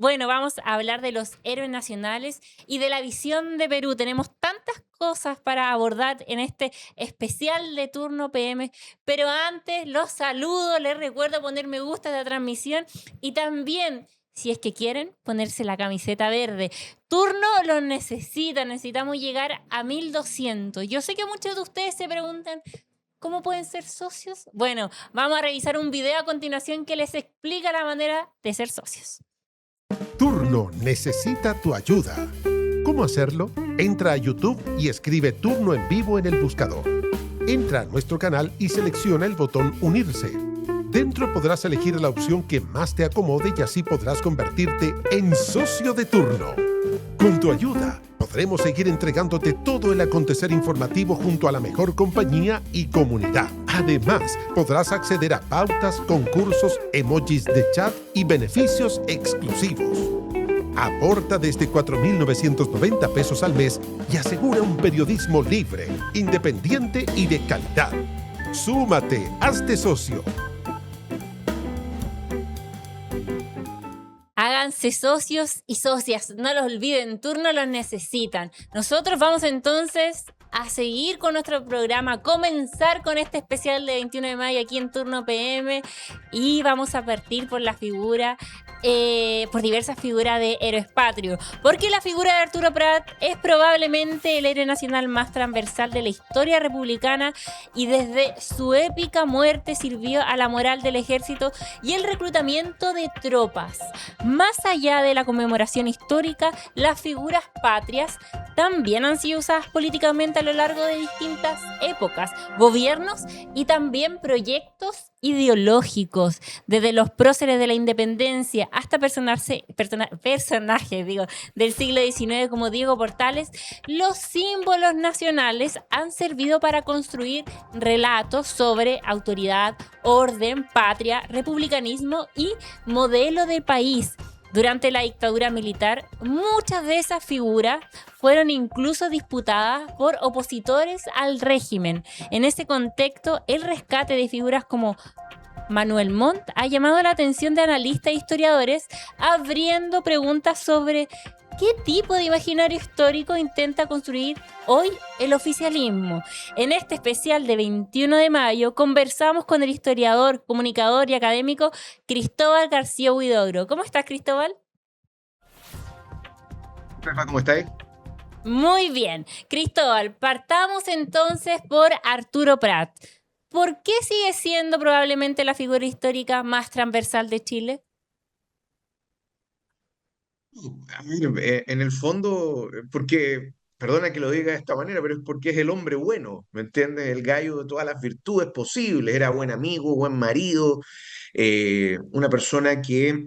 Bueno, vamos a hablar de los héroes nacionales y de la visión de Perú. Tenemos tantas cosas para abordar en este especial de Turno PM, pero antes los saludo, les recuerdo poner me gusta a la transmisión y también, si es que quieren, ponerse la camiseta verde. Turno lo necesita, necesitamos llegar a 1200. Yo sé que muchos de ustedes se preguntan, ¿cómo pueden ser socios? Bueno, vamos a revisar un video a continuación que les explica la manera de ser socios. Turno necesita tu ayuda. ¿Cómo hacerlo? Entra a YouTube y escribe Turno en vivo en el buscador. Entra a nuestro canal y selecciona el botón Unirse. Dentro podrás elegir la opción que más te acomode y así podrás convertirte en socio de Turno. Con tu ayuda, podremos seguir entregándote todo el acontecer informativo junto a la mejor compañía y comunidad. Además, podrás acceder a pautas, concursos, emojis de chat y beneficios exclusivos. Aporta desde 4.990 pesos al mes y asegura un periodismo libre, independiente y de calidad. ¡Súmate! ¡Hazte socio! Háganse socios y socias, no los olviden, Turno los necesitan. Nosotros vamos entonces a seguir con nuestro programa, comenzar con este especial de 21 de mayo aquí en Turno PM y vamos a partir por la figura, por diversas figuras de héroes patrios, porque la figura de Arturo Prat es probablemente el héroe nacional más transversal de la historia republicana y desde su épica muerte sirvió a la moral del ejército y el reclutamiento de tropas. Más allá de la conmemoración histórica, las figuras patrias también han sido usadas políticamente a lo largo de distintas épocas, gobiernos y también proyectos ideológicos, desde los próceres de la independencia hasta personajes del siglo XIX como Diego Portales. Los símbolos nacionales han servido para construir relatos sobre autoridad, orden, patria, republicanismo y modelo de país. Durante la dictadura militar, muchas de esas figuras fueron incluso disputadas por opositores al régimen. En ese contexto, el rescate de figuras como Manuel Montt ha llamado la atención de analistas e historiadores, abriendo preguntas sobre qué tipo de imaginario histórico intenta construir hoy el oficialismo. En este especial de 21 de mayo conversamos con el historiador, comunicador y académico Cristóbal García Huidobro. ¿Cómo estás, Cristóbal? Rafa, ¿cómo estáis? Muy bien. Cristóbal, partamos entonces por Arturo Prat. ¿Por qué sigue siendo probablemente la figura histórica más transversal de Chile? A ver, en el fondo, porque, perdona que lo diga de esta manera, pero es porque es el hombre bueno, ¿me entiendes? El gallo de todas las virtudes posibles, era buen amigo, buen marido, una persona que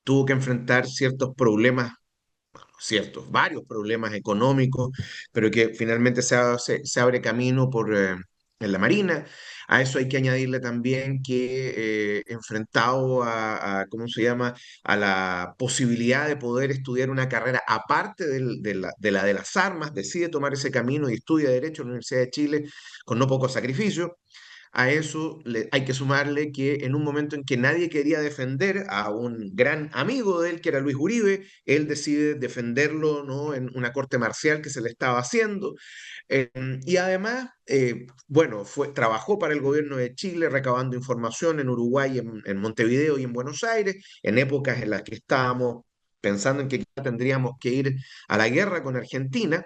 tuvo que enfrentar ciertos problemas, varios problemas económicos, pero que finalmente se abre camino en la Marina. A eso hay que añadirle también que enfrentado ¿cómo se llama?, a la posibilidad de poder estudiar una carrera aparte de las armas, decide tomar ese camino y estudia Derecho en la Universidad de Chile con no poco sacrificio. A eso hay que sumarle que en un momento en que nadie quería defender a un gran amigo de él, que era Luis Uribe, él decide defenderlo, ¿no?, en una corte marcial que se le estaba haciendo. Y además, bueno, trabajó para el gobierno de Chile recabando información en Uruguay, en Montevideo y en Buenos Aires, en épocas en las que estábamos pensando en que quizá tendríamos que ir a la guerra con Argentina.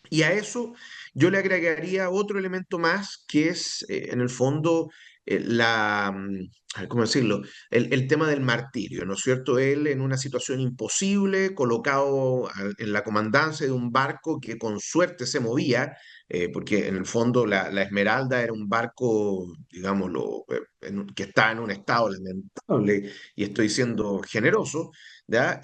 Y a eso yo le agregaría otro elemento más, que es, en el fondo, a ver, ¿cómo decirlo? El tema del martirio, ¿no es cierto? Él en una situación imposible, colocado en la comandancia de un barco que con suerte se movía, porque en el fondo la Esmeralda era un barco, digámoslo, que está en un estado lamentable, y estoy siendo generoso, ¿ya?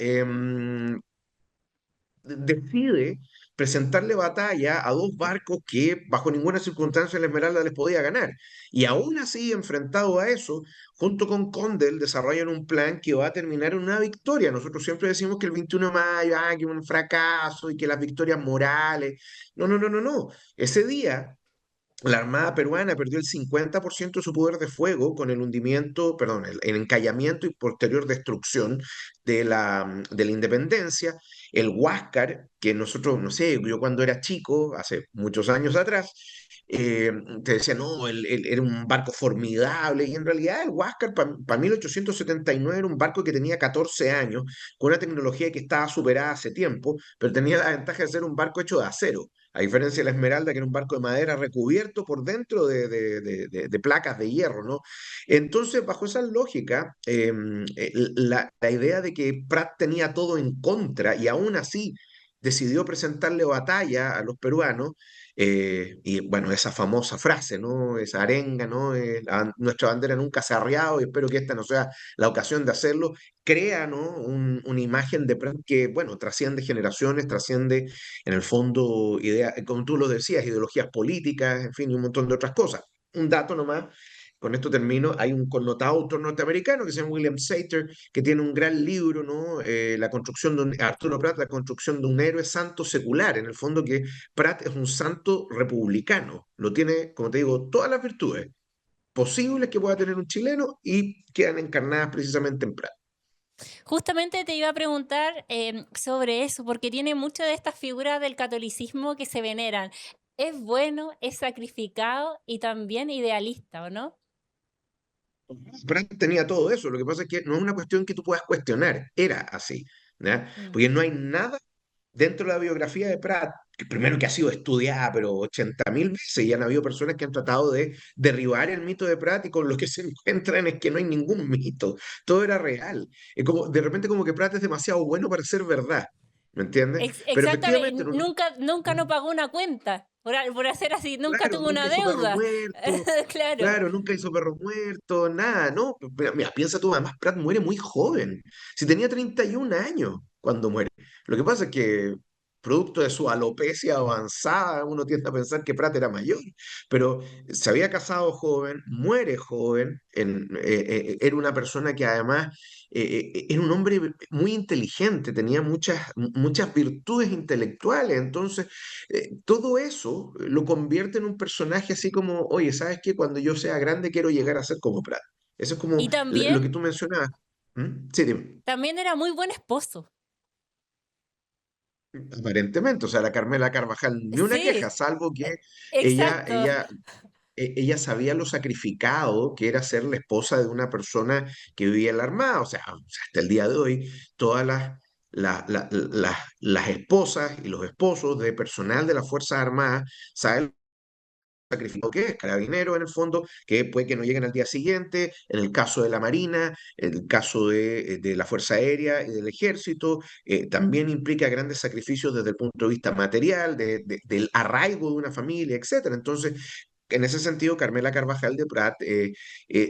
Decide presentarle batalla a dos barcos que bajo ninguna circunstancia la Esmeralda les podía ganar. Y aún así, enfrentado a eso, junto con Condel, desarrollan un plan que va a terminar en una victoria. Nosotros siempre decimos que el 21 de mayo, que un fracaso y que las victorias morales. No, no, no, no, no. Ese día la Armada peruana perdió el 50% de su poder de fuego con el hundimiento, perdón, el encallamiento y posterior destrucción de la independencia. El Huáscar, que nosotros, no sé, yo cuando era chico, hace muchos años atrás, eh, te decía, no, era un barco formidable, y en realidad el Huáscar para 1879 era un barco que tenía 14 años, con una tecnología que estaba superada hace tiempo, pero tenía la ventaja de ser un barco hecho de acero. A diferencia de la Esmeralda, que era un barco de madera recubierto por dentro de placas de hierro, ¿no? Entonces, bajo esa lógica, la idea de que Prat tenía todo en contra y aún así decidió presentarle batalla a los peruanos, y bueno, esa famosa frase, ¿no? Esa arenga, ¿no? Nuestra bandera nunca se ha arriado y espero que esta no sea la ocasión de hacerlo, crea, ¿no? Una imagen de Prat que, bueno, trasciende generaciones, trasciende en el fondo, como tú lo decías, ideologías políticas, en fin, y un montón de otras cosas. Un dato nomás, con esto termino, hay un connotado autor norteamericano que se llama William Sater, que tiene un gran libro, ¿no? La construcción de Arturo Prat, la construcción de un héroe santo secular, en el fondo que Prat es un santo republicano, lo tiene, como te digo, todas las virtudes posibles que pueda tener un chileno y quedan encarnadas precisamente en Prat. Justamente te iba a preguntar sobre eso, porque tiene muchas de estas figuras del catolicismo que se veneran. Es bueno, es sacrificado y también idealista, ¿o no? Prat tenía todo eso, lo que pasa es que no es una cuestión que tú puedas cuestionar, era así, ¿ya? Mm. Porque no hay nada dentro de la biografía de Pratt, que primero que ha sido estudiada, pero 80.000 veces, y han habido personas que han tratado de derribar el mito de Pratt, y con lo que se encuentran es que no hay ningún mito, todo era real. Es como, de repente como que Pratt es demasiado bueno para ser verdad, ¿me entiendes? Pero efectivamente, Exactamente, nunca no pagó una cuenta por hacer así, nunca claro, tuvo nunca una hizo perro deuda. muerto, Claro. claro, nunca hizo perro muerto, nada, ¿no? Mira, piensa tú, además Pratt muere muy joven. Si tenía 31 años cuando muere. Lo que pasa es que, producto de su alopecia avanzada, uno tiende a pensar que Pratt era mayor, pero se había casado joven, muere joven, era una persona que además era un hombre muy inteligente, tenía muchas virtudes intelectuales, entonces todo eso lo convierte en un personaje así como, oye, ¿sabes qué? Cuando yo sea grande quiero llegar a ser como Pratt. Eso es como Y lo también, que tú mencionabas. ¿Mm? Sí, dime. también era muy buen esposo. Aparentemente, o sea, la Carmela Carvajal, ni una queja, Sí, salvo que ella, exacto. ella, ella sabía lo sacrificado que era ser la esposa de una persona que vivía en la Armada. O sea, hasta el día de hoy, todas las esposas y los esposos de personal de las Fuerzas Armadas saben sacrificado que es, carabinero en el fondo, que puede que no lleguen al día siguiente, en el caso de la Marina, en el caso de la Fuerza Aérea y del Ejército, también implica grandes sacrificios desde el punto de vista material, del arraigo de una familia, etcétera. Entonces, en ese sentido, Carmela Carvajal de Prat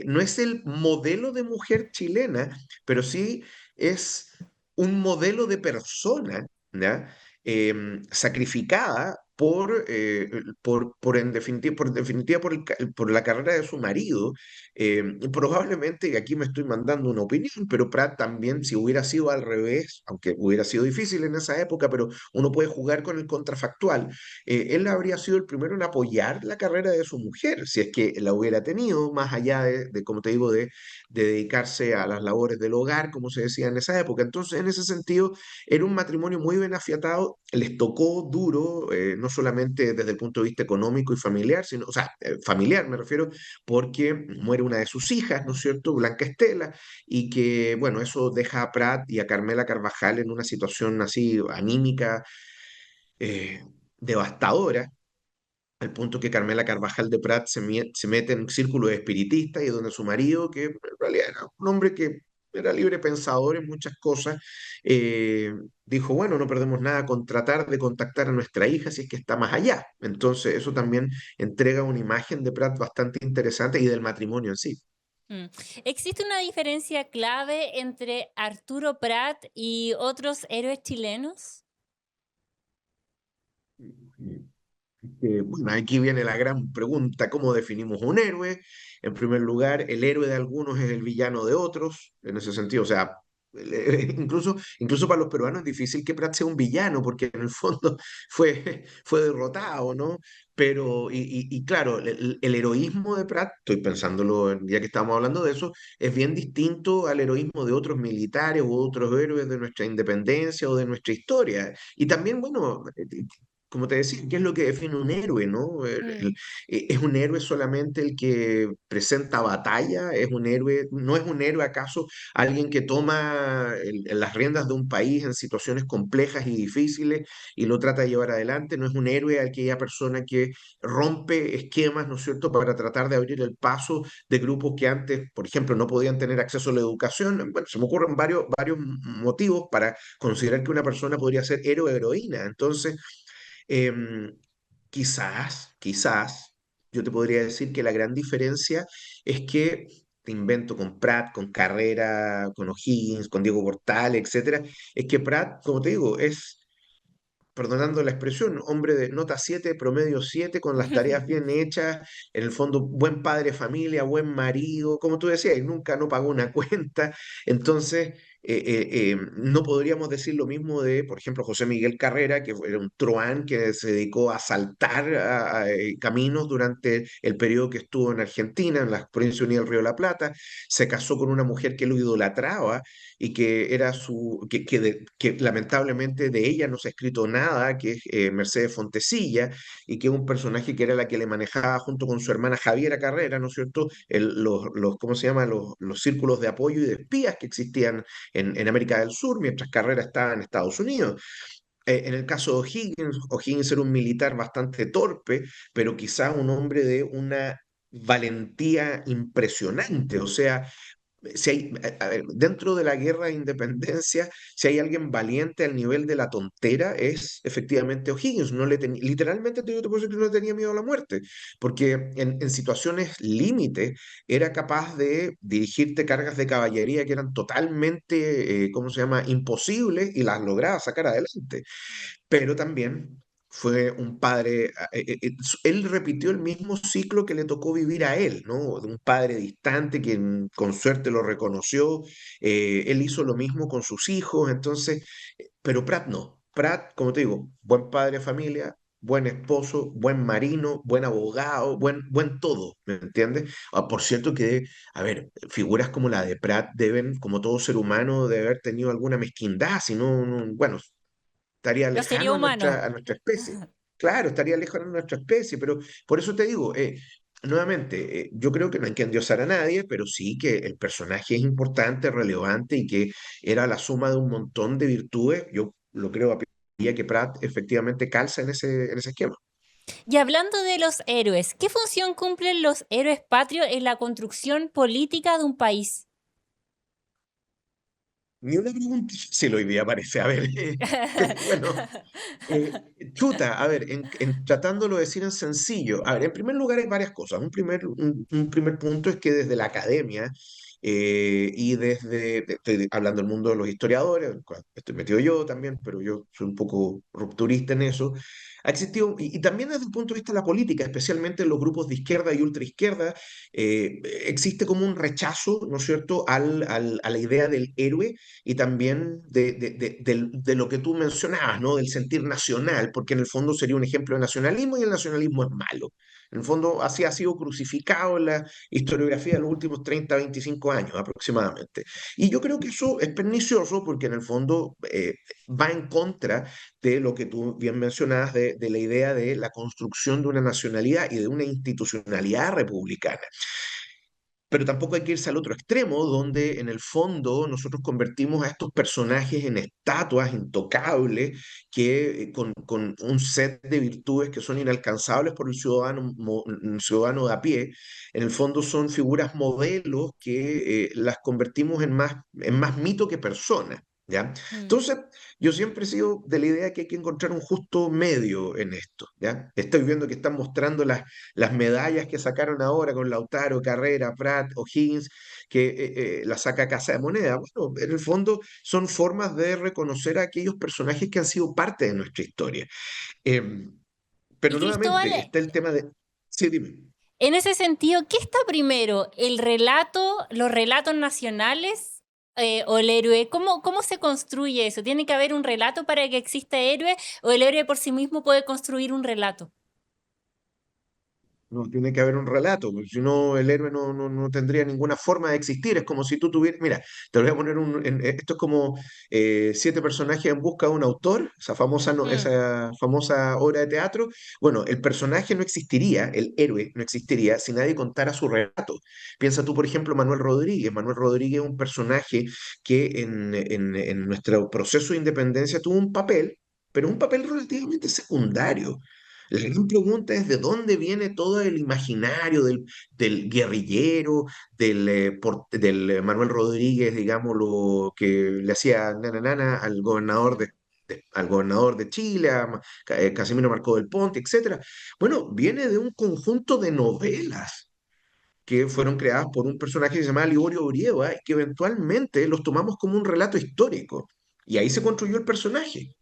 no es el modelo de mujer chilena, pero sí es un modelo de persona, ¿ya? Sacrificada en definitiva por la carrera de su marido. Y probablemente, y aquí me estoy mandando una opinión, pero Pratt también, si hubiera sido al revés, aunque hubiera sido difícil en esa época, pero uno puede jugar con el contrafactual, él habría sido el primero en apoyar la carrera de su mujer, si es que la hubiera tenido, más allá como te digo, de dedicarse a las labores del hogar, como se decía en esa época. Entonces, en ese sentido, era un matrimonio muy bien afiatado, les tocó duro, no solamente desde el punto de vista económico y familiar, sino, o sea, familiar me refiero, porque muere una de sus hijas, ¿no es cierto?, Blanca Estela, y que, bueno, eso deja a Prat y a Carmela Carvajal en una situación así anímica, eh, devastadora, al punto que Carmela Carvajal de Prat se mete en un círculo de espiritistas y donde su marido, que en realidad era un hombre que era libre pensador en muchas cosas, eh, dijo, bueno, no perdemos nada con tratar de contactar a nuestra hija si es que está más allá. Entonces eso también entrega una imagen de Prat bastante interesante y del matrimonio en sí. Mm. ¿Existe una diferencia clave entre Arturo Prat y otros héroes chilenos? Bueno, aquí viene la gran pregunta, ¿cómo definimos un héroe? En primer lugar, el héroe de algunos es el villano de otros, en ese sentido, o sea, Incluso para los peruanos es difícil que Prat sea un villano, porque en el fondo fue derrotado, ¿no? Pero, y claro, el heroísmo de Prat, estoy pensándolo, ya que estamos hablando de eso, es bien distinto al heroísmo de otros militares u otros héroes de nuestra independencia o de nuestra historia. Y también, bueno, como te decía, ¿qué es lo que define un héroe, no? Mm. ¿Es un héroe solamente el que presenta batalla? ¿Es un héroe, no es un héroe acaso alguien que toma las riendas de un país en situaciones complejas y difíciles y lo trata de llevar adelante? ¿No es un héroe aquella persona que rompe esquemas, ¿no es cierto?, para tratar de abrir el paso de grupos que antes, por ejemplo, no podían tener acceso a la educación? Bueno, se me ocurren varios motivos para considerar que una persona podría ser héroe o heroína. Entonces, Em, quizás, yo te podría decir que la gran diferencia es que, te invento, con Pratt, con Carrera, con O'Higgins, con Diego Portales, etcétera, es que Pratt, como te digo, es, perdonando la expresión, hombre de nota 7, promedio 7, con las tareas bien hechas, en el fondo buen padre de familia, buen marido, como tú decías, y nunca no pagó una cuenta. Entonces, no podríamos decir lo mismo de, por ejemplo, José Miguel Carrera, que era un truán que se dedicó a asaltar caminos durante el periodo que estuvo en Argentina, en la provincia unida del Río de la Plata, se casó con una mujer que lo idolatraba y que era que lamentablemente de ella no se ha escrito nada, que es Mercedes Fontecilla, y que es un personaje que era la que le manejaba junto con su hermana Javiera Carrera, ¿no es cierto?, ¿cómo se llama?, los círculos de apoyo y de espías que existían en América del Sur, mientras Carrera estaba en Estados Unidos. En el caso de O'Higgins era un militar bastante torpe, pero quizás un hombre de una valentía impresionante. O sea, si hay, a ver, dentro de la guerra de independencia, si hay alguien valiente al nivel de la tontera, es efectivamente O'Higgins. No literalmente te puedo decir que no le tenía miedo a la muerte, porque en situaciones límite era capaz de dirigirte cargas de caballería que eran totalmente, ¿cómo se llama?, imposibles y las lograba sacar adelante. Pero también fue un padre, él repitió el mismo ciclo que le tocó vivir a él, ¿no? De un padre distante quien con suerte lo reconoció. Él hizo lo mismo con sus hijos. Entonces, pero Pratt no. Pratt, como te digo, buen padre de familia, buen esposo, buen marino, buen abogado, buen todo, ¿me entiendes? Por cierto que, a ver, figuras como la de Pratt deben, como todo ser humano, de haber tenido alguna mezquindad, si no, bueno, estaría Pero sería lejano humano. a nuestra especie. Claro, estaría lejano a nuestra especie, pero por eso te digo, nuevamente, yo creo que no hay que endiosar a nadie, pero sí que el personaje es importante, relevante y que era la suma de un montón de virtudes. Yo lo creo a pie que Pratt efectivamente calza en ese esquema. Y hablando de los héroes, ¿qué función cumplen los héroes patrios en la construcción política de un país? Ni una pregunta se lo hoy día parece. A ver, bueno, Eh, chuta, a ver, tratándolo de decir en sencillo, a ver, en primer lugar hay varias cosas. Un primer punto es que desde la academia y estoy hablando del mundo de los historiadores, en el cual estoy metido yo también, pero yo soy un poco rupturista en eso, ha existido, y también desde el punto de vista de la política, especialmente en los grupos de izquierda y ultraizquierda, existe como un rechazo, ¿no es cierto?, a la idea del héroe y también de lo que tú mencionabas, ¿no? Del sentir nacional, porque en el fondo sería un ejemplo de nacionalismo y el nacionalismo es malo. En el fondo así ha sido crucificado en la historiografía de los últimos 30, 25 años aproximadamente. Y yo creo que eso es pernicioso porque en el fondo va en contra de lo que tú bien mencionabas de la idea de la construcción de una nacionalidad y de una institucionalidad republicana. Pero tampoco hay que irse al otro extremo, donde en el fondo nosotros convertimos a estos personajes en estatuas intocables, que con un set de virtudes que son inalcanzables por el ciudadano, un ciudadano de a pie, en el fondo son figuras modelos que las convertimos en más mito que persona. ¿Ya? Mm. Entonces, yo siempre he sido de la idea que hay que encontrar un justo medio en esto. ¿Ya? Estoy viendo que están mostrando las medallas que sacaron ahora con Lautaro, Carrera, Prat, O'Higgins, que la saca Casa de Moneda. Bueno, en el fondo son formas de reconocer a aquellos personajes que han sido parte de nuestra historia. Y Pero Cristóbal, nuevamente está el tema de... Sí, dime. en ese sentido, ¿qué está primero? ¿El relato, los relatos nacionales o el héroe? ¿Cómo se construye eso? ¿Tiene que haber un relato para que exista héroe o el héroe por sí mismo puede construir un relato? No, tiene que haber un relato, porque si no el héroe no tendría ninguna forma de existir. Es como si tú tuvieras, mira, te lo voy a poner esto es como siete personajes en busca de un autor, esa famosa, Mm, esa famosa obra de teatro. Bueno, el personaje no existiría, el héroe no existiría si nadie contara su relato. Piensa tú, por ejemplo, Manuel Rodríguez. Manuel Rodríguez es un personaje que en nuestro proceso de independencia tuvo un papel, pero un papel relativamente secundario. La gran pregunta es de dónde viene todo el imaginario del guerrillero, del Manuel Rodríguez, digamos, lo que le hacía nana nana al gobernador ujú. al gobernador de Chile, Casimiro Marcó del Ponte, etcétera. Bueno, viene de un conjunto de novelas que fueron creadas por un personaje que se llama Liborio Brieva y que eventualmente los tomamos como un relato histórico. Y ahí se construyó el personaje.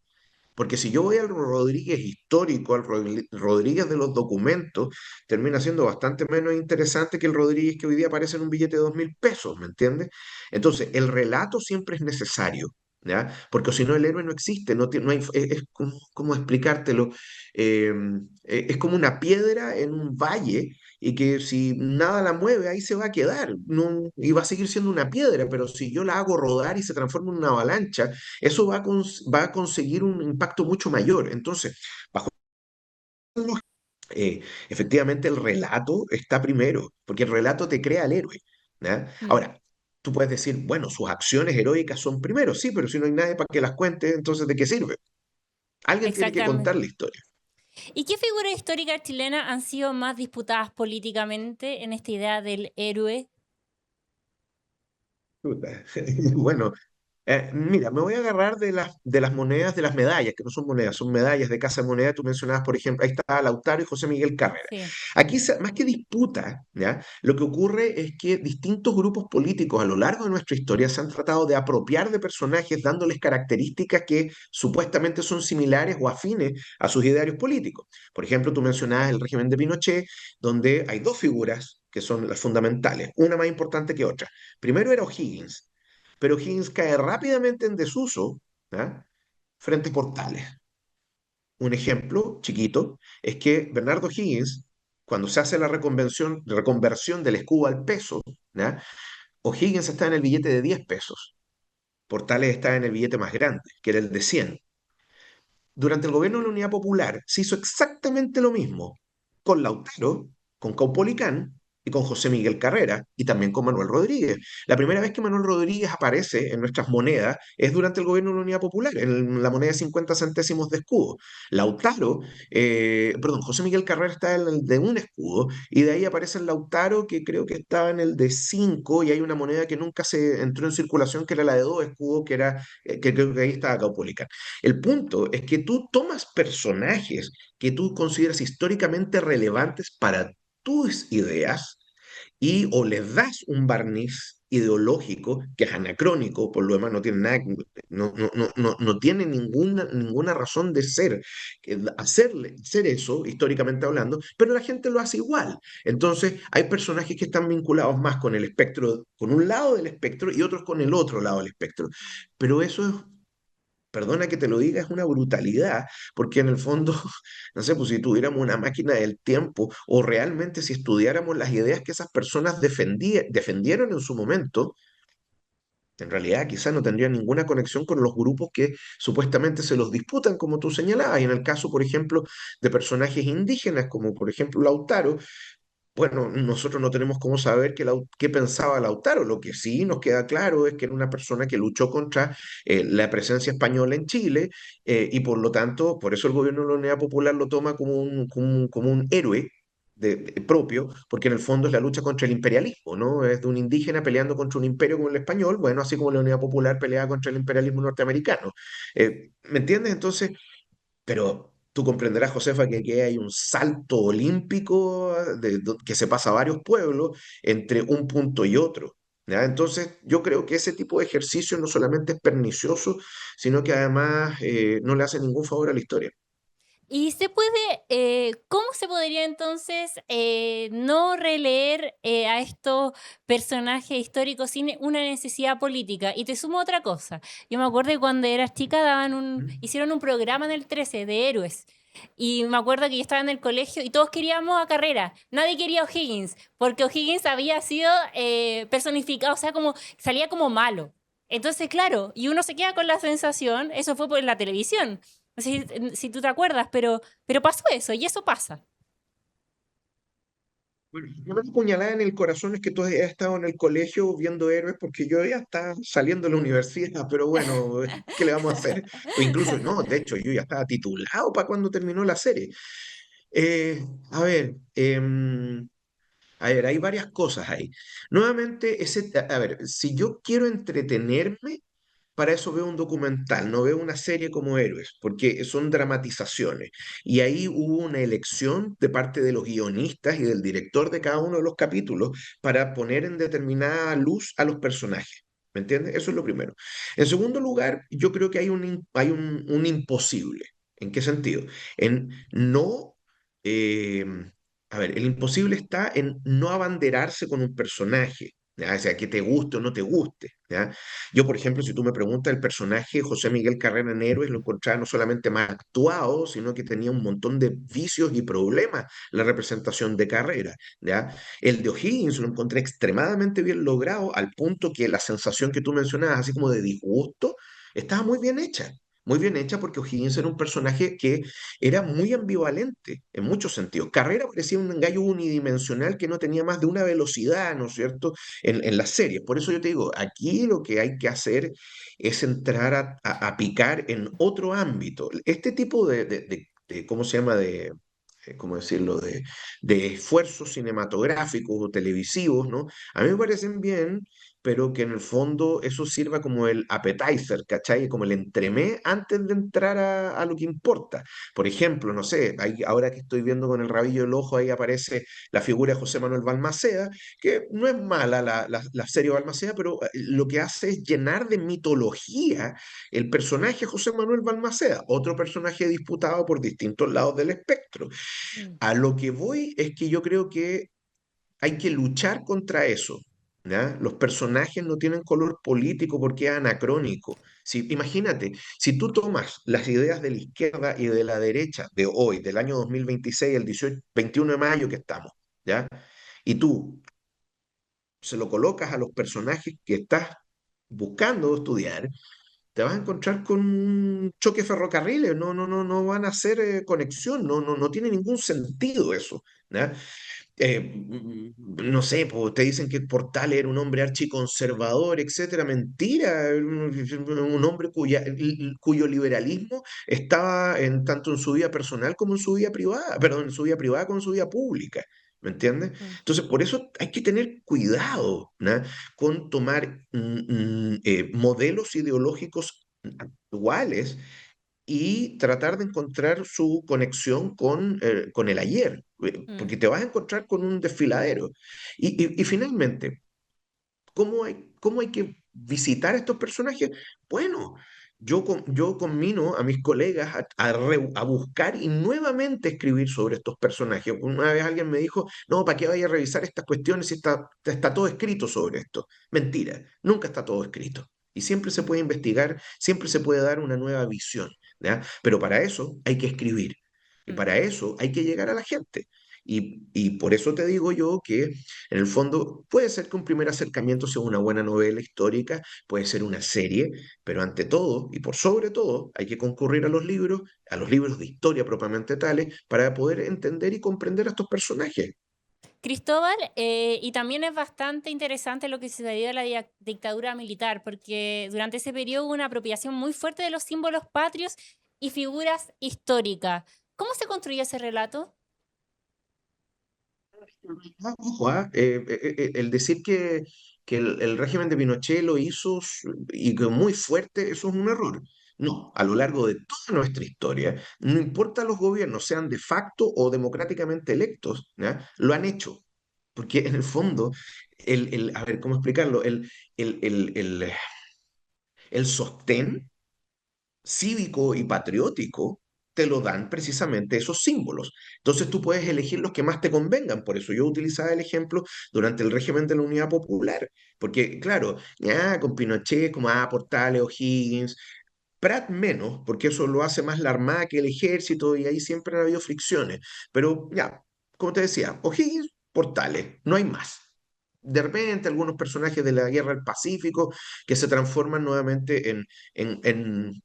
Porque si yo voy al Rodríguez histórico, al Rodríguez de los documentos, termina siendo bastante menos interesante que el Rodríguez que hoy día aparece en un billete de 2.000 pesos, ¿me entiendes? Entonces, el relato siempre es necesario, ¿ya? Porque si no, el héroe no existe, no hay, es como explicártelo. eh, es como una piedra en un valle y que si nada la mueve, ahí se va a quedar, no, y va a seguir siendo una piedra, pero si yo la hago rodar y se transforma en una avalancha, eso va a conseguir un impacto mucho mayor. Entonces, bajo efectivamente el relato está primero, porque el relato te crea al héroe, ¿ya? Mm, Ahora, tú puedes decir, bueno, sus acciones heroicas son primero, sí, pero si no hay nadie para que las cuente, entonces ¿de qué sirve? Alguien tiene que exactamente. contar la historia. ¿Y qué figuras históricas chilenas han sido más disputadas políticamente en esta idea del héroe? Puta. Bueno, mira, me voy a agarrar de las monedas, de las medallas, que no son monedas, son medallas de Casa de Moneda. Tú mencionabas, por ejemplo, ahí está Lautaro y José Miguel Carrera. Sí. Aquí, más que disputa, ¿ya? Lo que ocurre es que distintos grupos políticos a lo largo de nuestra historia se han tratado de apropiar de personajes dándoles características que supuestamente son similares o afines a sus idearios políticos. Por ejemplo, tú mencionabas el régimen de Pinochet, donde hay dos figuras que son las fundamentales, una más importante que otra. Primero era O'Higgins, pero O'Higgins cae rápidamente en desuso, ¿ah? Frente a Portales. Un ejemplo chiquito es que Bernardo O'Higgins, cuando se hace la reconversión del escudo al peso, ¿ya? O'Higgins está en el billete de 10 pesos, Portales está en el billete más grande, que era el de 100. Durante el gobierno de la Unidad Popular se hizo exactamente lo mismo con Lautaro, con Caupolicán y con José Miguel Carrera y también con Manuel Rodríguez. La primera vez que Manuel Rodríguez aparece en nuestras monedas es durante el gobierno de la Unidad Popular, en la moneda de 50 centésimos de escudo. Lautaro, perdón, José Miguel Carrera está en el de un escudo y de ahí aparece el Lautaro que creo que estaba en el de 5 y hay una moneda que nunca se entró en circulación que era la de 2 escudos, que creo que ahí estaba Caupolicán. El punto es que tú tomas personajes que tú consideras históricamente relevantes para tus ideas y o les das un barniz ideológico que es anacrónico, por lo demás no tiene nada, no tiene ninguna razón de ser, ser eso, históricamente hablando, pero la gente lo hace igual. Entonces, hay personajes que están vinculados más con el espectro, con un lado del espectro y otros con el otro lado del espectro. Pero eso es, perdona que te lo diga, es una brutalidad, porque en el fondo, no sé, pues si tuviéramos una máquina del tiempo o realmente si estudiáramos las ideas que esas personas defendieron en su momento, en realidad quizás no tendrían ninguna conexión con los grupos que supuestamente se los disputan, como tú señalabas, y en el caso, por ejemplo, de personajes indígenas, como por ejemplo Lautaro, bueno, nosotros no tenemos cómo saber qué pensaba Lautaro. Lo que sí nos queda claro es que era una persona que luchó contra la presencia española en Chile y por lo tanto, por eso el gobierno de la Unidad Popular lo toma como un héroe propio, porque en el fondo es la lucha contra el imperialismo, ¿no? Es de un indígena peleando contra un imperio como el español, bueno, así como la Unidad Popular peleaba contra el imperialismo norteamericano. ¿Me entiendes? Entonces, pero tú comprenderás, Josefa, que aquí hay un salto olímpico que se pasa a varios pueblos entre un punto y otro. ¿Ya? Entonces, yo creo que ese tipo de ejercicio no solamente es pernicioso, sino que además no le hace ningún favor a la historia. Y se puede, ¿cómo se podría entonces no releer a estos personajes históricos sin una necesidad política? Y te sumo otra cosa. Yo me acuerdo que cuando eras chica ¿Mm? hicieron un programa en el 13 de héroes. Y me acuerdo que yo estaba en el colegio y todos queríamos a Carrera. Nadie quería a O'Higgins, porque O'Higgins había sido personificado, o sea, como salía como malo. Entonces, claro, y uno se queda con la sensación, eso fue por la televisión. No sé si tú te acuerdas, pero pasó eso y eso pasa. Bueno, una puñalada en el corazón es que tú has estado en el colegio viendo héroes porque yo ya estaba saliendo de la universidad, pero bueno, ¿qué le vamos a hacer? O incluso, no, de hecho, yo ya estaba titulado para cuando terminó la serie. Eh, a ver, hay varias cosas ahí. Nuevamente, a ver, si yo quiero entretenerme, para eso veo un documental, no veo una serie como Héroes, porque son dramatizaciones. Y ahí hubo una elección de parte de los guionistas y del director de cada uno de los capítulos para poner en determinada luz a los personajes. ¿Me entiendes? Eso es lo primero. En segundo lugar, yo creo que hay un imposible. ¿En qué sentido? En no... eh, a ver, el imposible está en no abanderarse con un personaje. ¿Ya? O sea, que te guste o no te guste. ¿Ya? Yo, por ejemplo, si tú me preguntas, el personaje José Miguel Carrera en Héroes lo encontraba no solamente mal actuado, sino que tenía un montón de vicios y problemas la representación de Carrera, ¿ya? El de O'Higgins lo encontré extremadamente bien logrado, al punto que la sensación que tú mencionabas, así como de disgusto, estaba muy bien hecha. Muy bien hecha porque O'Higgins era un personaje que era muy ambivalente en muchos sentidos. Carrera parecía un gallo unidimensional que no tenía más de una velocidad, ¿no es cierto? En las series. Por eso yo te digo, aquí lo que hay que hacer es entrar a picar en otro ámbito. Este tipo ¿cómo se llama? ¿Cómo decirlo? De esfuerzos cinematográficos o televisivos, ¿no? A mí me parecen bien, pero que en el fondo eso sirva como el appetizer, ¿cachai? Como el entremés antes de entrar a lo que importa. Por ejemplo, no sé, ahora que estoy viendo con el rabillo del ojo, ahí aparece la figura de José Manuel Balmaceda, que no es mala la serie Balmaceda, pero lo que hace es llenar de mitología el personaje José Manuel Balmaceda, otro personaje disputado por distintos lados del espectro. Mm, A lo que voy es que yo creo que hay que luchar contra eso. ¿Ya? Los personajes no tienen color político porque es anacrónico. Si, imagínate, si tú tomas las ideas de la izquierda y de la derecha de hoy, del año 2026, el 18, 21 de mayo que estamos, ¿ya? Y tú se lo colocas a los personajes que estás buscando estudiar, te vas a encontrar con un choque ferrocarriles, no van a hacer conexión, no tiene ningún sentido eso. ¿Ya? No sé, te dicen que Portal era un hombre archiconservador, etcétera. Mentira, un hombre cuyo liberalismo estaba tanto en su vida personal como en su vida privada, perdón, en su vida privada como en su vida pública. ¿Me entiendes? mm, Entonces, por eso hay que tener cuidado, ¿no? Con tomar modelos ideológicos actuales y tratar de encontrar su conexión con el ayer, mm, porque te vas a encontrar con un desfiladero. Y finalmente, ¿cómo hay que visitar a estos personajes? Bueno, yo conmino a mis colegas a buscar y nuevamente escribir sobre estos personajes. Una vez alguien me dijo, no, ¿para qué vaya a revisar estas cuestiones si está todo escrito sobre esto? Mentira, nunca está todo escrito. Y siempre se puede investigar, siempre se puede dar una nueva visión, ¿ya? Pero para eso hay que escribir. Y mm. para eso hay que llegar a la gente. Y por eso te digo yo que en el fondo, puede ser que un primer acercamiento sea una buena novela histórica, puede ser una serie, pero ante todo y por sobre todo hay que concurrir a los libros de historia propiamente tales, para poder entender y comprender a estos personajes. Cristóbal, y también es bastante interesante lo que sucedió en la dictadura militar, porque durante ese periodo hubo una apropiación muy fuerte de los símbolos patrios y figuras históricas. ¿Cómo se construye ese relato? Ojo, el decir que el régimen de Pinochet lo hizo y que muy fuerte, eso es un error. No, a lo largo de toda nuestra historia, no importa los gobiernos, sean de facto o democráticamente electos, ¿ya? Lo han hecho. Porque en el fondo, a ver, ¿cómo explicarlo? El, el, el sostén cívico y patriótico te lo dan precisamente esos símbolos. Entonces tú puedes elegir los que más te convengan. Por eso yo utilizaba el ejemplo durante el régimen de la Unidad Popular. Porque, claro, ya con Pinochet, como Portales, O'Higgins, Prat menos, porque eso lo hace más la Armada que el Ejército y ahí siempre han habido fricciones. Pero ya, como te decía, O'Higgins, Portales, no hay más. De repente algunos personajes de la Guerra del Pacífico que se transforman nuevamente en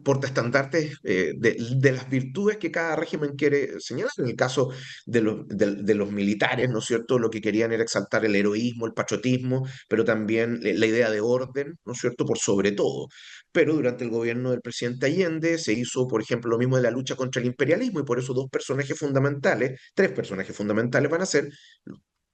portaestandartes de las virtudes que cada régimen quiere señalar. En el caso de los militares, ¿no es cierto? Lo que querían era exaltar el heroísmo, el patriotismo, pero también la idea de orden, ¿no es cierto? Por sobre todo. Pero durante el gobierno del presidente Allende se hizo, por ejemplo, lo mismo de la lucha contra el imperialismo y por eso dos personajes fundamentales, tres personajes fundamentales van a ser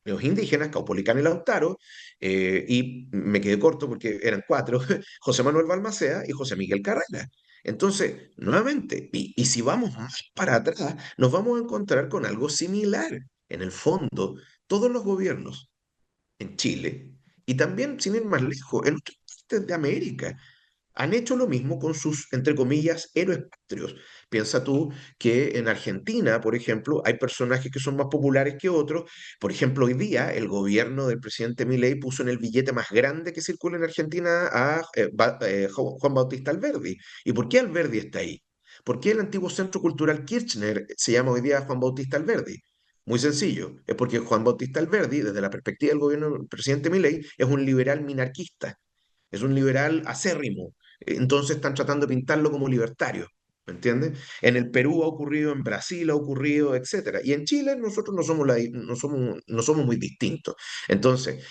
los indígenas, Caupolicán y Lautaro, y me quedé corto porque eran cuatro, José Manuel Balmaceda y José Miguel Carrera. Entonces, nuevamente, y si vamos más para atrás, nos vamos a encontrar con algo similar. En el fondo, todos los gobiernos en Chile, y también, sin ir más lejos, en otras partes de América, han hecho lo mismo con sus, entre comillas, héroes patrios. Piensa tú que en Argentina, por ejemplo, hay personajes que son más populares que otros. Por ejemplo, hoy día el gobierno del presidente Milei puso en el billete más grande que circula en Argentina a Juan Bautista Alberdi. ¿Y por qué Alberdi está ahí? ¿Por qué el antiguo Centro Cultural Kirchner se llama hoy día Juan Bautista Alberdi? Muy sencillo, es porque Juan Bautista Alberdi, desde la perspectiva del gobierno del presidente Milei, es un liberal minarquista, es un liberal acérrimo. Entonces están tratando de pintarlo como libertario. ¿Me entiendes? En el Perú ha ocurrido, en Brasil ha ocurrido, etcétera. Y en Chile nosotros no somos muy distintos. Entonces,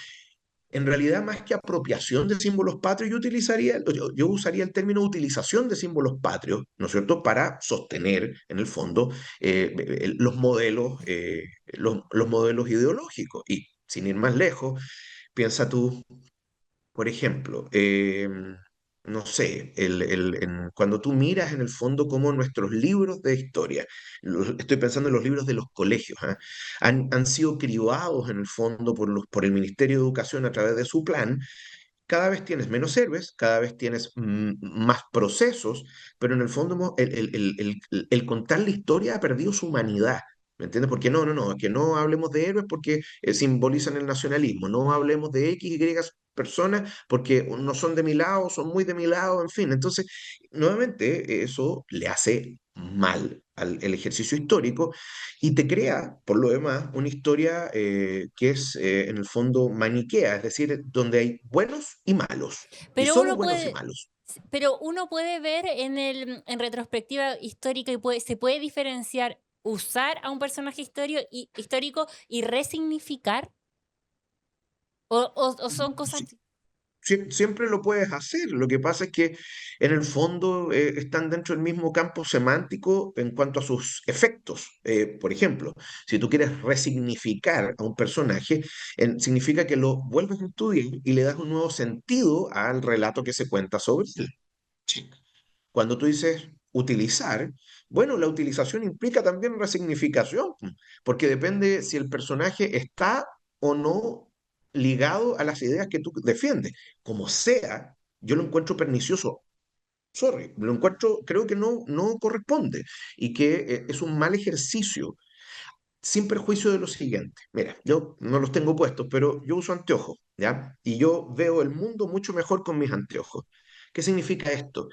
en realidad, más que apropiación de símbolos patrios, yo usaría el término utilización de símbolos patrios, ¿no es cierto?, para sostener, en el fondo, los modelos ideológicos. Y sin ir más lejos, piensa tú por ejemplo, no sé, cuando tú miras en el fondo cómo nuestros libros de historia, estoy pensando en los libros de los colegios, ¿ah? Han sido cribados en el fondo por el Ministerio de Educación a través de su plan. Cada vez tienes menos héroes, cada vez tienes más procesos, pero en el fondo el contar la historia ha perdido su humanidad. ¿Me entiendes? Porque no, que no hablemos de héroes porque simbolizan el nacionalismo, no hablemos de X, Y personas porque no son de mi lado, son muy de mi lado, en fin. Entonces, nuevamente, eso le hace mal al el ejercicio histórico y te crea, por lo demás, una historia que es en el fondo maniquea, es decir, donde hay buenos y malos, y Pero solo uno buenos y puede, malos. pero uno puede ver en retrospectiva histórica y se puede diferenciar usar a un personaje histórico y resignificar o son cosas. Siempre lo puedes hacer. Lo que pasa es que en el fondo están dentro del mismo campo semántico en cuanto a sus efectos. Por ejemplo, si tú quieres resignificar a un personaje, significa que lo vuelves a estudiar y le das un nuevo sentido al relato que se cuenta sobre él. Sí. Cuando tú dices utilizar, bueno, la utilización implica también resignificación, porque depende si el personaje está o no ligado a las ideas que tú defiendes. Como sea, yo lo encuentro pernicioso. Sorry, lo encuentro, creo que no corresponde y que es un mal ejercicio, sin perjuicio de lo siguiente. Mira, yo no los tengo puestos, pero yo uso anteojos, ¿ya? Y yo veo el mundo mucho mejor con mis anteojos. ¿Qué significa esto?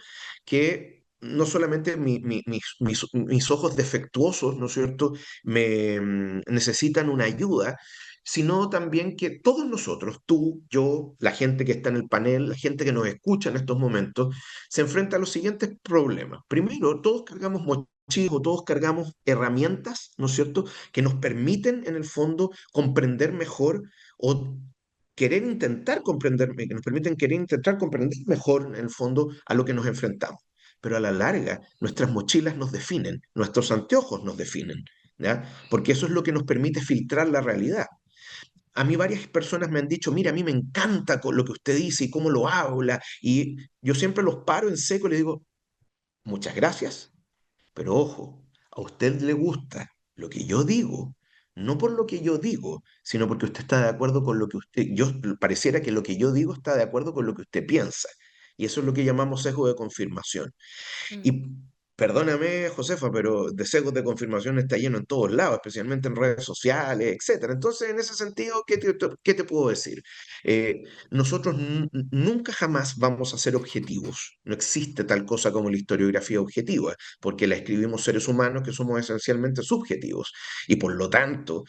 Que no solamente mis ojos defectuosos, ¿no es cierto?, necesitan una ayuda, sino también que todos nosotros, tú, yo, la gente que está en el panel, la gente que nos escucha en estos momentos, se enfrenta a los siguientes problemas. Primero, todos cargamos mochilas o todos cargamos herramientas, ¿no es cierto?, que nos permiten en el fondo comprender mejor o querer intentar comprender, que nos permiten querer intentar comprender mejor en el fondo a lo que nos enfrentamos. Pero a la larga, nuestras mochilas nos definen, nuestros anteojos nos definen, ¿ya? Porque eso es lo que nos permite filtrar la realidad. A mí varias personas me han dicho, mira, a mí me encanta lo que usted dice y cómo lo habla, y yo siempre los paro en seco y les digo, muchas gracias, pero ojo, a usted le gusta lo que yo digo, no por lo que yo digo, sino porque usted está de acuerdo con lo que pareciera que lo que yo digo está de acuerdo con lo que usted piensa. Y eso es lo que llamamos sesgo de confirmación. Mm. Y Perdóname, Josefa, pero de sesgos de confirmación está lleno en todos lados, especialmente en redes sociales, etcétera. Entonces, en ese sentido, qué te puedo decir? Eh, Nosotros nunca jamás vamos a ser objetivos. No existe tal cosa como la historiografía objetiva, porque la escribimos seres humanos que somos esencialmente subjetivos. Y por lo tanto,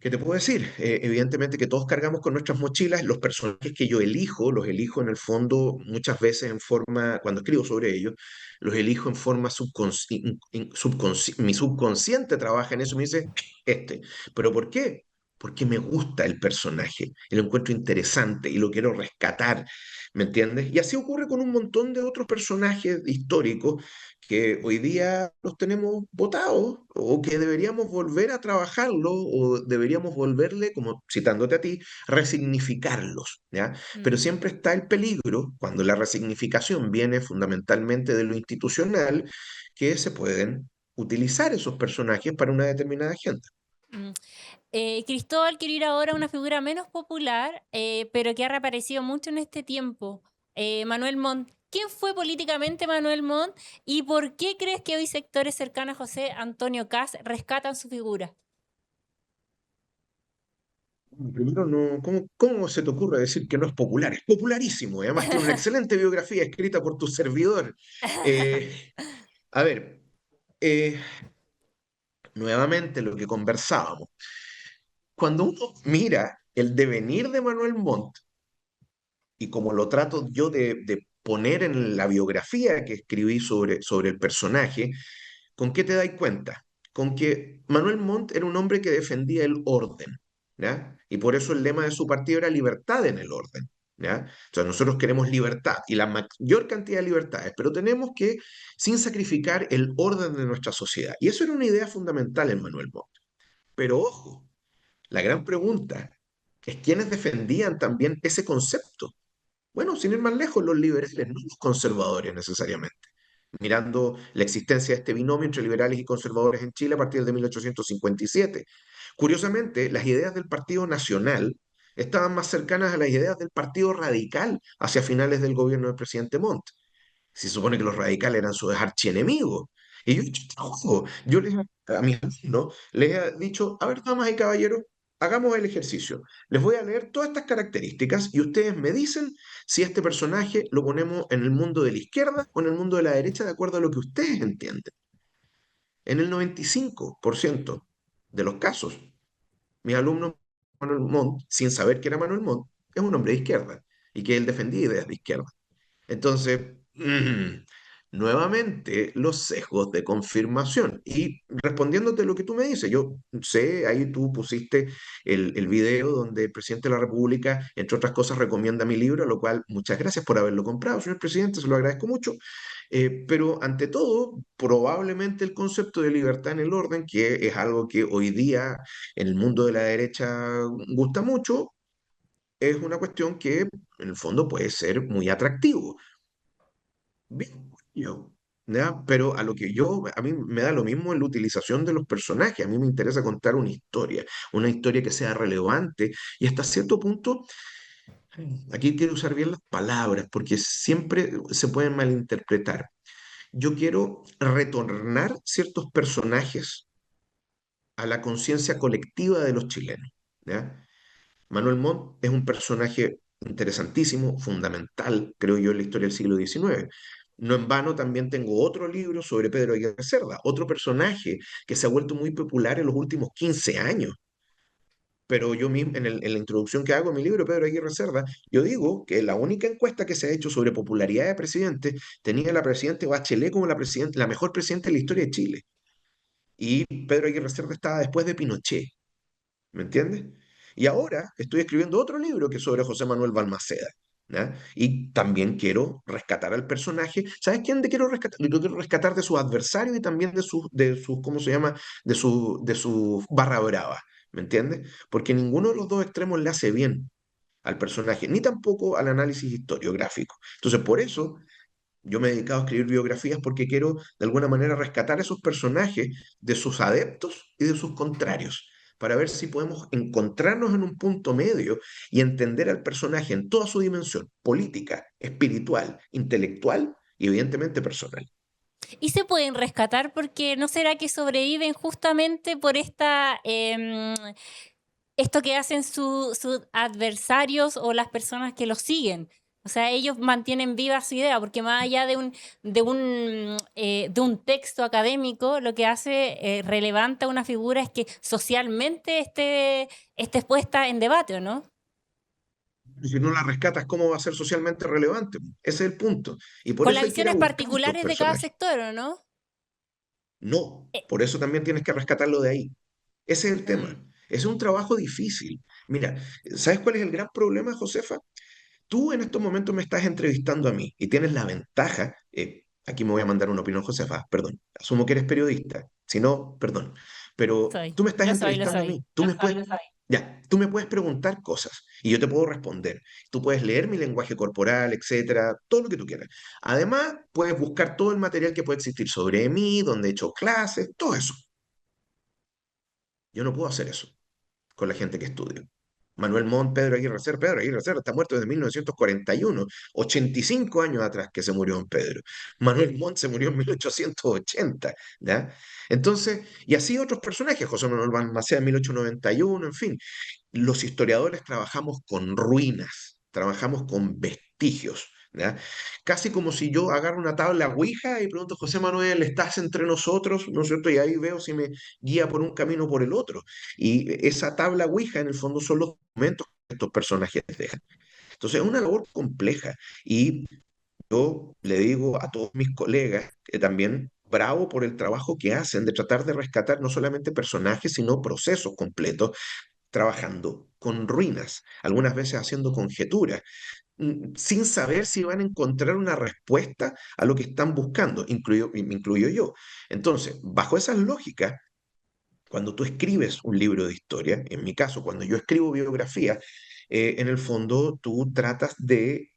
¿qué te puedo decir? Evidentemente que todos cargamos con nuestras mochilas. Los personajes que yo elijo, los elijo en el fondo muchas veces en forma, cuando escribo sobre ellos, los elijo en forma subconsciente. Mi subconsciente trabaja en eso y me dice, este. ¿Pero por qué? Porque me gusta el personaje y lo encuentro interesante y lo quiero rescatar, ¿me entiendes? Y así ocurre con un montón de otros personajes históricos que hoy día los tenemos votados o que deberíamos volver a trabajarlo o deberíamos volverle, como citándote a ti, resignificarlos, ¿ya? Pero Mm. siempre está el peligro, cuando la resignificación viene fundamentalmente de lo institucional, que se pueden utilizar esos personajes para una determinada agenda. Mm. Cristóbal, quiero ir ahora a una figura menos popular, pero que ha reaparecido mucho en este tiempo. Manuel Montt. ¿Quién fue políticamente Manuel Montt y por qué crees que hoy sectores cercanos a José Antonio Kast rescatan su figura? Primero, no, ¿cómo se te ocurre decir que no es popular? Es popularísimo y además tiene una excelente biografía escrita por tu servidor. Eh, a ver, eh, nuevamente lo que conversábamos. Cuando uno mira el devenir de Manuel Montt, y como lo trato yo de poner en la biografía que escribí sobre el personaje, ¿con qué te das cuenta? Con que Manuel Montt era un hombre que defendía el orden, ¿ya? Y por eso el lema de su partido era libertad en el orden, ¿ya? O sea, nosotros queremos libertad y la mayor cantidad de libertades, pero tenemos que, sin sacrificar el orden de nuestra sociedad. Y eso era una idea fundamental en Manuel Montt. Pero ojo, la gran pregunta es quiénes defendían también ese concepto. Bueno, sin ir más lejos, los liberales, no los conservadores necesariamente. Mirando la existencia de este binomio entre liberales y conservadores en Chile a partir de 1857. Curiosamente, las ideas del Partido Nacional estaban más cercanas a las ideas del Partido Radical hacia finales del gobierno del presidente Montt. Se supone que los radicales eran sus archienemigos. Y yo he hecho este juego. A mis alumnos les he dicho, a ver, damas y caballeros, hagamos el ejercicio. Les voy a leer todas estas características y ustedes me dicen si este personaje lo ponemos en el mundo de la izquierda o en el mundo de la derecha, de acuerdo a lo que ustedes entienden. En el 95% de los casos, mis alumnos, Manuel Montt, sin saber que era Manuel Montt, es un hombre de izquierda y que él defendía ideas de izquierda. Entonces, nuevamente los sesgos de confirmación. Y respondiéndote lo que tú me dices, yo sé, ahí tú pusiste el video donde el presidente de la República, entre otras cosas, recomienda mi libro, lo cual muchas gracias por haberlo comprado, señor presidente, se lo agradezco mucho. Pero ante todo, probablemente el concepto de libertad en el orden, que es algo que hoy día en el mundo de la derecha gusta mucho, es una cuestión que en el fondo puede ser muy atractivo. Bien, yo, ¿ya? Pero a lo que a mí me da lo mismo en la utilización de los personajes. A mí me interesa contar una historia que sea relevante y hasta cierto punto, aquí quiero usar bien las palabras porque siempre se pueden malinterpretar. Yo quiero retornar ciertos personajes a la conciencia colectiva de los chilenos, ¿ya? Manuel Montt es un personaje interesantísimo, fundamental, creo yo, en la historia del siglo XIX. No en vano también tengo otro libro sobre Pedro Aguirre Cerda, otro personaje que se ha vuelto muy popular en los últimos 15 años. Pero yo mismo, en la introducción que hago a mi libro, Pedro Aguirre Cerda, yo digo que la única encuesta que se ha hecho sobre popularidad de presidente tenía a la presidenta Bachelet como la mejor presidenta de la historia de Chile. Y Pedro Aguirre Cerda estaba después de Pinochet. ¿Me entiendes? Y ahora estoy escribiendo otro libro que es sobre José Manuel Balmaceda, ¿ya? Y también quiero rescatar al personaje. ¿Sabes quién te quiero rescatar? Lo quiero rescatar de sus adversarios y también de sus, ¿cómo se llama? De su barra brava, ¿me entiendes? Porque ninguno de los dos extremos le hace bien al personaje, ni tampoco al análisis historiográfico. Entonces, por eso yo me he dedicado a escribir biografías porque quiero de alguna manera rescatar esos personajes de sus adeptos y de sus contrarios, para ver si podemos encontrarnos en un punto medio y entender al personaje en toda su dimensión, política, espiritual, intelectual y evidentemente personal. Y se pueden rescatar porque ¿no será que sobreviven justamente por esto que hacen sus adversarios o las personas que los siguen? O sea, ellos mantienen viva su idea, porque más allá de un texto académico, lo que hace relevante a una figura es que socialmente esté puesta en debate, ¿o no? Y si no la rescatas, ¿cómo va a ser socialmente relevante? Ese es el punto. Y por Con las eso hay que ir a visiones buscar estos particulares de cada personajes. sector, ¿o no? No, Eh, por eso también tienes que rescatarlo de ahí. Ese es el tema. mm, Es un trabajo difícil. Mira, ¿sabes cuál es el gran problema, Josefa? Tú en estos momentos me estás entrevistando a mí y tienes la ventaja, aquí me voy a mandar una opinión, Josefa, perdón, asumo que eres periodista, si no, perdón, pero soy, tú me estás lo soy, lo entrevistando a soy. mí, ya, tú me puedes preguntar cosas y yo te puedo responder. Tú puedes leer mi lenguaje corporal, etcétera, todo lo que tú quieras. Además, puedes buscar todo el material que puede existir sobre mí, donde he hecho clases, todo eso. Yo no puedo hacer eso con la gente que estudio. Manuel Montt, Pedro Aguirre Cerda está muerto desde 1941, 85 años atrás que se murió don Pedro. Manuel Montt se murió en 1880, ¿ya? Entonces, y así otros personajes, José Manuel Balmaceda en 1891, en fin. Los historiadores trabajamos con ruinas, trabajamos con vestigios, ¿ya? Casi como si yo agarro una tabla Ouija y pregunto, José Manuel, ¿estás entre nosotros? ¿No es cierto? Y ahí veo si me guía por un camino o por el otro. Y esa tabla Ouija, en el fondo, son los documentos que estos personajes dejan. Entonces, es una labor compleja. Y yo le digo a todos mis colegas que también bravo por el trabajo que hacen de tratar de rescatar no solamente personajes, sino procesos completos, trabajando con ruinas, algunas veces haciendo conjeturas, sin saber si van a encontrar una respuesta a lo que están buscando, y me incluyo yo. Entonces, bajo esas lógicas, cuando tú escribes un libro de historia, en mi caso, cuando yo escribo biografía, en el fondo tú tratas de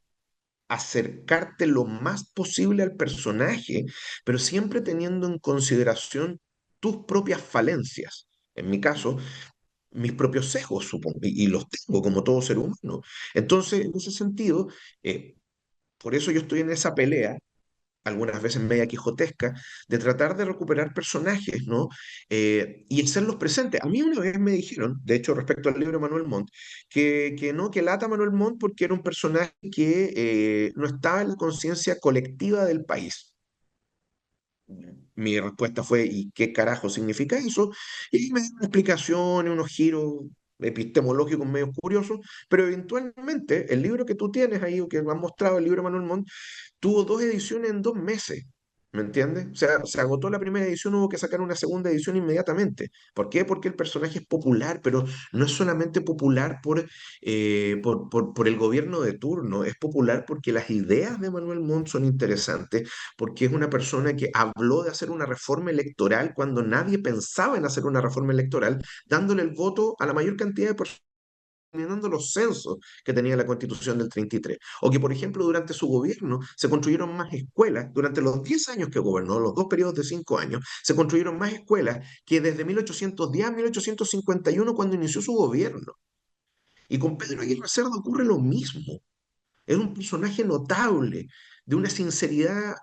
acercarte lo más posible al personaje, pero siempre teniendo en consideración tus propias falencias. En mi caso, mis propios sesgos, supongo, y los tengo como todo ser humano. Entonces, en ese sentido, eh, por eso yo estoy en esa pelea, algunas veces media quijotesca, de tratar de recuperar personajes, ¿no? Y hacerlos presentes. A mí una vez me dijeron, de hecho, respecto al libro de Manuel Montt, que no, que lata Manuel Montt porque era un personaje que no estaba en la conciencia colectiva del país. Mi respuesta fue, ¿y qué carajo significa eso? Y me dio una explicación y unos giros epistemológicos medio curiosos, pero eventualmente el libro que tú tienes ahí, o que me han mostrado, el libro de Manuel Montt, tuvo dos ediciones en 2 meses. ¿Me entiendes? O sea, se agotó la primera edición, hubo que sacar una segunda edición inmediatamente. ¿Por qué? Porque el personaje es popular, pero no es solamente popular por el gobierno de turno, es popular porque las ideas de Manuel Montt son interesantes, porque es una persona que habló de hacer una reforma electoral cuando nadie pensaba en hacer una reforma electoral, dándole el voto a la mayor cantidad de personas, eliminando los censos que tenía la Constitución del 33. O que, por ejemplo, durante su gobierno se construyeron más escuelas, durante los 10 años que gobernó, los dos periodos de 5 años, se construyeron más escuelas que desde 1810 a 1851 cuando inició su gobierno. Y con Pedro Aguirre Cerda ocurre lo mismo. Es un personaje notable, de una sinceridad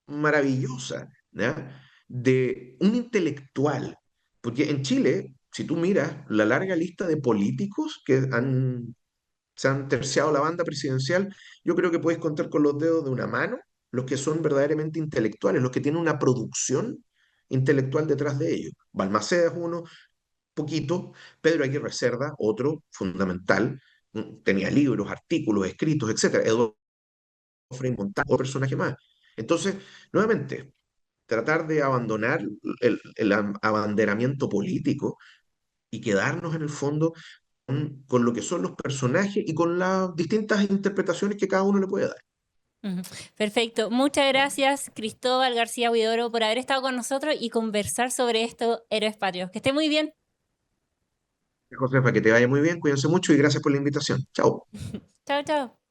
maravillosa, ¿ya? De un intelectual. Porque en Chile, si tú miras la larga lista de políticos que se han terciado la banda presidencial, yo creo que puedes contar con los dedos de una mano los que son verdaderamente intelectuales, los que tienen una producción intelectual detrás de ellos. Balmaceda es uno, poquito, Pedro Aguirre Cerda, otro fundamental, tenía libros, artículos, escritos, etcétera. Eduardo Frei Montalvo, otro personaje más. Entonces, nuevamente, tratar de abandonar el abanderamiento político y quedarnos en el fondo con lo que son los personajes y con las distintas interpretaciones que cada uno le puede dar. Ujú. Perfecto. Muchas gracias, Cristóbal García Huidoro, por haber estado con nosotros y conversar sobre estos héroes patrios. Que esté muy bien. Josefa, que te vaya muy bien, cuídense mucho y gracias por la invitación. Chao. Chao, chao.